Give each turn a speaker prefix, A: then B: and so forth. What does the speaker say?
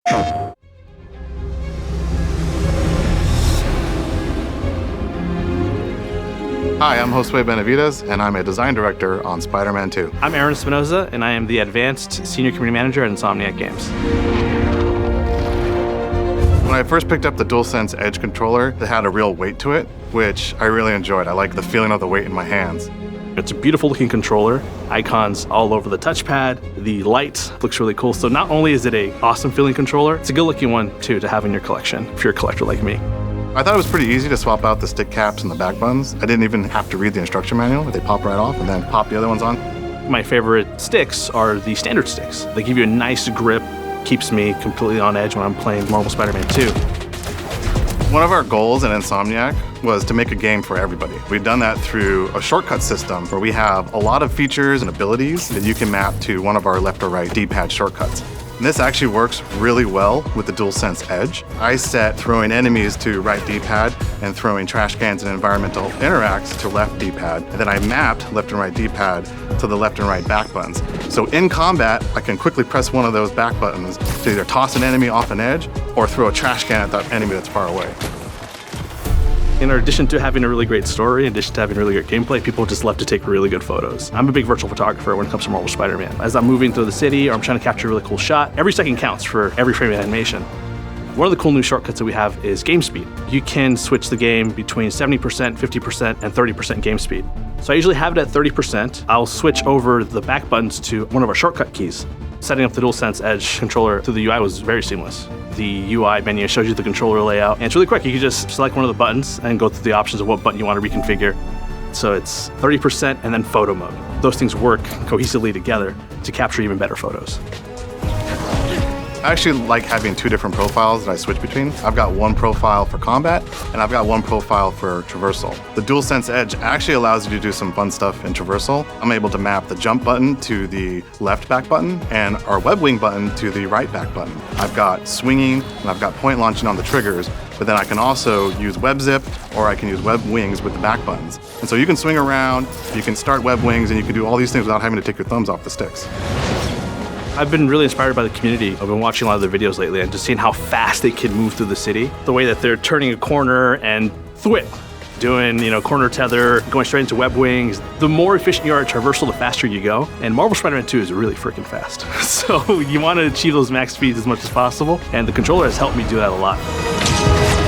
A: Hi, I'm Josue Benavides, and I'm a design director on Spider-Man 2.
B: I'm Aaron Espinoza, and I am the Advanced Senior Community Manager at Insomniac Games.
A: When I first picked up the DualSense Edge controller, it had a real weight to it, which I really enjoyed. I like the feeling of the weight in my hands.
B: It's a beautiful looking controller, icons all over the touchpad, the light looks really cool. So not only is it an awesome feeling controller, it's a good looking one too to have in your collection if you're a collector like me.
A: I thought it was pretty easy to swap out the stick caps and the back buttons. I didn't even have to read the instruction manual. They pop right off and then pop the other ones on.
B: My favorite sticks are the standard sticks. They give you a nice grip, keeps me completely on edge when I'm playing Marvel Spider-Man 2.
A: One of our goals in Insomniac was to make a game for everybody. We've done that through a shortcut system where we have a lot of features and abilities that you can map to one of our left or right D-pad shortcuts. And this actually works really well with the DualSense Edge. I set throwing enemies to right D-pad and throwing trash cans and environmental interacts to left D-pad. And then I mapped left and right D-pad to the left and right back buttons. So in combat, I can quickly press one of those back buttons to either toss an enemy off an edge or throw a trash can at that enemy that's far away.
B: In addition to having a really great story, in addition to having really great gameplay, people just love to take really good photos. I'm a big virtual photographer when it comes to Marvel Spider-Man. As I'm moving through the city or I'm trying to capture a really cool shot, every second counts for every frame of animation. One of the cool new shortcuts that we have is game speed. You can switch the game between 70%, 50%, and 30% game speed. So I usually have it at 30%. I'll switch over the back buttons to one of our shortcut keys. Setting up the DualSense Edge controller through the UI was very seamless. The UI menu shows you the controller layout, and it's really quick. You can just select one of the buttons and go through the options of what button you want to reconfigure. So it's 30% and then photo mode. Those things work cohesively together to capture even better photos.
A: I actually like having two different profiles that I switch between. I've got one profile for combat, and I've got one profile for traversal. The DualSense Edge actually allows you to do some fun stuff in traversal. I'm able to map the jump button to the left back button and our web wing button to the right back button. I've got swinging and I've got point launching on the triggers, but then I can also use web zip or I can use web wings with the back buttons. And so you can swing around, you can start web wings, and you can do all these things without having to take your thumbs off the sticks.
B: I've been really inspired by the community. I've been watching a lot of their videos lately and just seeing how fast they can move through the city. The way that they're turning a corner and thwip, doing corner tether, going straight into web wings. The more efficient you are at traversal, the faster you go. And Marvel Spider-Man 2 is really freaking fast. So you want to achieve those max speeds as much as possible. And the controller has helped me do that a lot.